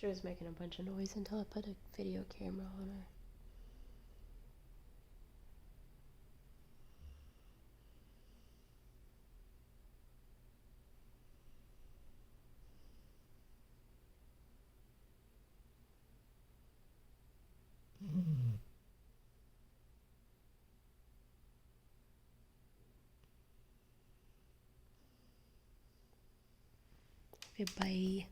She was making a bunch of noise until I put a video camera on her. Okay, bye.